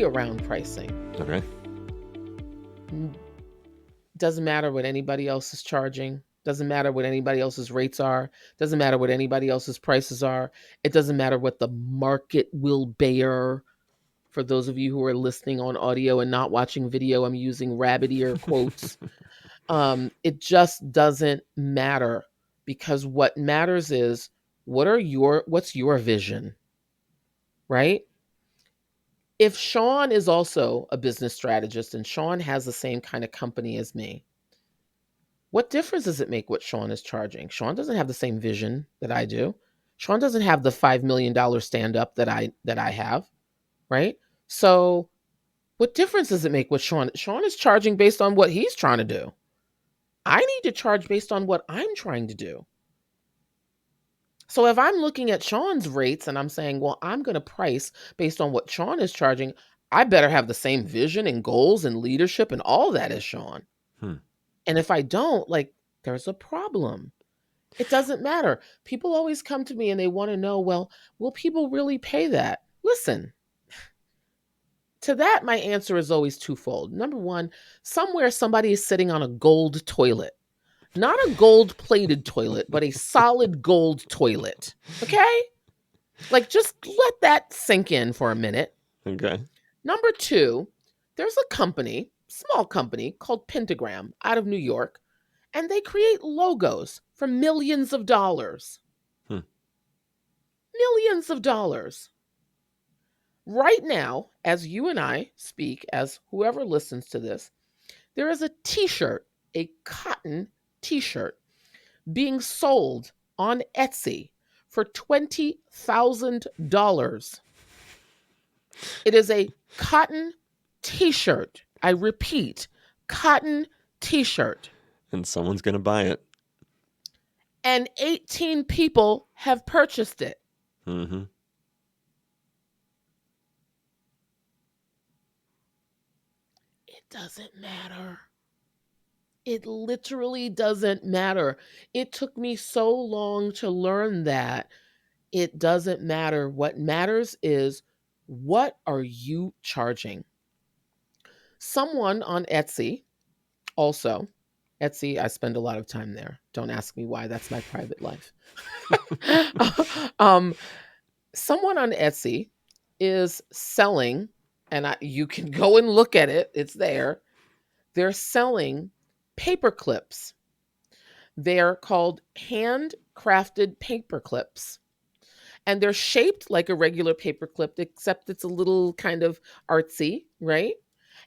around pricing. Okay. Doesn't matter what anybody else is charging. Doesn't matter what anybody else's rates are. Doesn't matter what anybody else's prices are. It doesn't matter what the market will bear. For those of you who are listening on audio and not watching video, I'm using rabbit ear quotes. It just doesn't matter, because what matters is what's your vision, right? If Sean is also a business strategist and Sean has the same kind of company as me, what difference does it make what Sean is charging? Sean doesn't have the same vision that I do. Sean doesn't have the $5 million stand-up that I have, right? So what difference does it make what Sean is charging based on what he's trying to do? I need to charge based on what I'm trying to do. So if I'm looking at Sean's rates and I'm saying, well, I'm going to price based on what Sean is charging, I better have the same vision and goals and leadership and all that as Sean. And if I don't, like, there's a problem. It doesn't matter. People always come to me and they want to know, well, will people really pay that? Listen, to that, my answer is always twofold. Number one, somewhere somebody is sitting on a gold toilet. Not a gold-plated toilet, but a solid gold toilet. Okay? Like, just let that sink in for a minute. Okay. Number two, there's a company, small company, called Pentagram out of New York, and they create logos for millions of dollars. Millions of dollars. Right now, as you and I speak, as whoever listens to this, there is a t-shirt, a cotton t-shirt, being sold on Etsy for $20,000. It is a cotton t-shirt. I repeat, cotton t-shirt. And someone's going to buy it. And 18 people have purchased it. Mm-hmm. It doesn't matter. It literally doesn't matter. It took me so long to learn that. It doesn't matter. What matters is, what are you charging? Someone on Etsy, also, Etsy, I spend a lot of time there. Don't ask me why. That's my private life. Someone on Etsy is selling, and you can go and look at it. It's there. They're selling paper clips. They're called handcrafted paper clips. And they're shaped like a regular paper clip, except it's a little kind of artsy, right?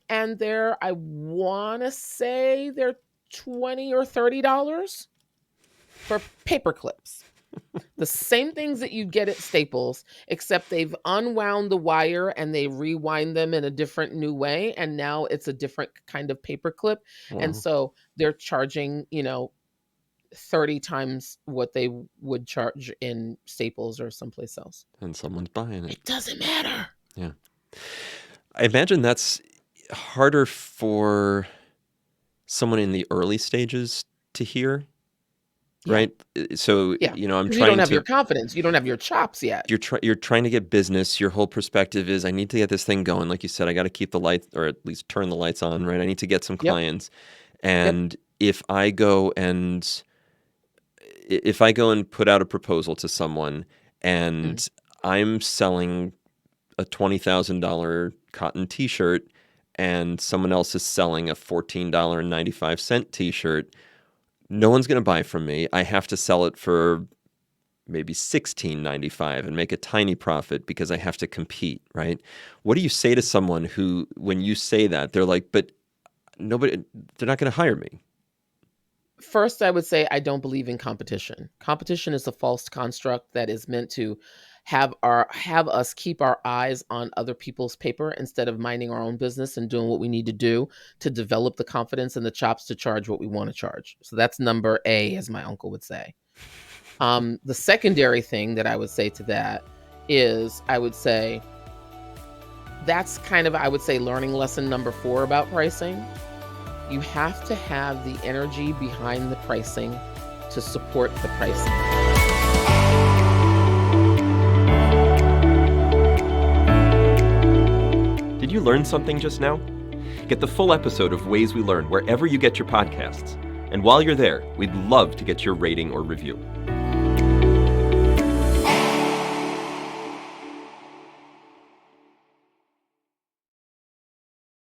And I want to say they're $20 or $30 for paper clips. The same things that you get at Staples, except they've unwound the wire and they rewind them in a different new way. And now it's a different kind of paper clip. Wow. And so they're charging, 30 times what they would charge in Staples or someplace else. And someone's buying it. It doesn't matter. Yeah. I imagine that's harder for someone in the early stages to hear. Yeah. Right. So, I'm trying to. You don't have your confidence. You don't have your chops yet. You're trying to get business. Your whole perspective is, I need to get this thing going. Like you said, I got to keep the lights, or at least turn the lights on, right? I need to get some clients. And if I go and put out a proposal to someone and I'm selling a $20,000 cotton t-shirt and someone else is selling a $14.95 t-shirt, no one's going to buy from me. I have to sell it for maybe $16.95 and make a tiny profit because I have to compete, right? What do you say to someone who, when you say that, they're like, but they're not going to hire me? First, I would say I don't believe in competition. Competition is a false construct that is meant to have us keep our eyes on other people's paper instead of minding our own business and doing what we need to do to develop the confidence and the chops to charge what we want to charge. So that's number A, as my uncle would say. The secondary thing that I would say to that is, I would say that's kind of, learning lesson number 4 about pricing. You have to have the energy behind the pricing to support the pricing. Did you you learn something just now? Get the full episode of Ways We Learn wherever you get your podcasts. And while you're there, we'd love to get your rating or review.